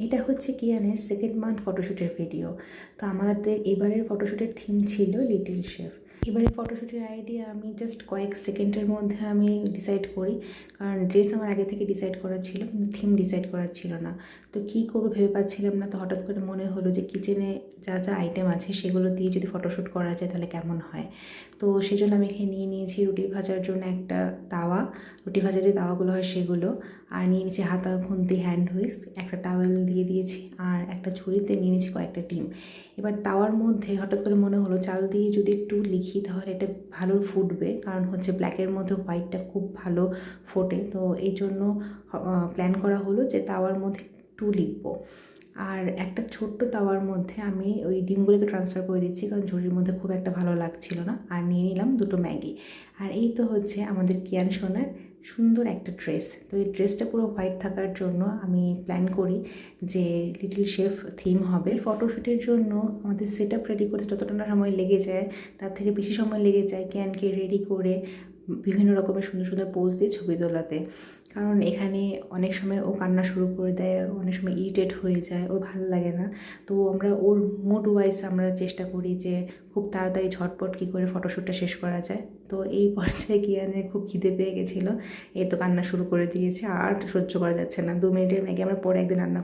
এটা হচ্ছে কিয়ানের second month ফটোশ্যুটের video. তো আমাদের এবারের ফটোশ্যুটের থিম ছিল লিটল শেফ। এবারের ফটোশ্যুটের আইডিয়া আমি জাস্ট কয়েক সেকেন্ডের মধ্যে আমি ডিসাইড করি, কারণ ড্রেস আমার আগে থেকে ডিসাইড করা ছিল কিন্তু থিম ডিসাইড করা ছিল না। তো কী করবো ভেবে পাচ্ছিলাম না। তো হঠাৎ করে মনে হলো যে কিচেনে যা যা আইটেম আছে সেগুলো দিয়ে যদি ফটোশ্যুট করা যায় তাহলে কেমন হয়। তো সেজন্য আমি এখানে নিয়ে নিয়েছি রুটি ভাজার জন্য একটা তাওয়া, রুটি ভাজার যে তাওয়াগুলো হয় সেগুলো, আর নিয়ে নিয়েছি হাতা খুন্তি হ্যান্ড হুইস্ক, একটা টাওয়েল দিয়ে দিয়েছি, আর একটা ঝুড়িতে নিয়ে নিয়েছি কয়েকটা ডিম। এবার তাওয়ার মধ্যে হঠাৎ করে মনে হলো চাল দিয়ে যদি একটু লিখি তাহলে এটা ভালো ফুটবে, কারণ হচ্ছে ব্ল্যাকের মধ্যে হোয়াইটটা খুব ভালো ফোটে। তো এই জন্য প্ল্যান করা হলো যে তাওয়ার মধ্যে একটু লিখবো। আর একটা ছোট্ট তাওয়ার মধ্যে আমি ওই ডিমগুলোকে ট্রান্সফার করে দিচ্ছি, কারণ ঝুড়ির মধ্যে খুব একটা ভালো লাগছিল না। আর নিয়ে নিলাম দুটো ম্যাগি। আর এই তো হচ্ছে আমাদের কিয়ান সোনার সুন্দর একটা ড্রেস। তো এই ড্রেসটা পুরো হোয়াইট থাকার জন্য আমি প্ল্যান করি যে লিটল শেফ থিম হবে। ফটোশ্যুটের জন্য আমাদের সেট আপ রেডি করতে যতটা না সময় লেগে যায় তার থেকে বেশি সময় লেগে যায় কিয়ানকে রেডি করে বিভিন্ন রকমের সুন্দর সুন্দর পোজ দিয়ে ছবি তোলাতে। কারণ এখানে অনেক সময় ও কান্না শুরু করে দেয়, অনেক সময় ইরিটেট হয়ে যায়, ওর ভালো লাগে না। তো আমরা ওর মুড ওয়াইজ আমরা চেষ্টা করি যে খুব তাড়াতাড়ি ঝটপট কী করে ফটোশ্যুটটা শেষ করা যায়। তো এই পর্যায়ে কিয়ানের খুব খিদে পেয়ে গেছিলো, এই তো কান্না শুরু করে দিয়েছে, আর সহ্য করা যাচ্ছে না। 2 মিনিটের ম্যাগি আমরা পরে একদিন রান্না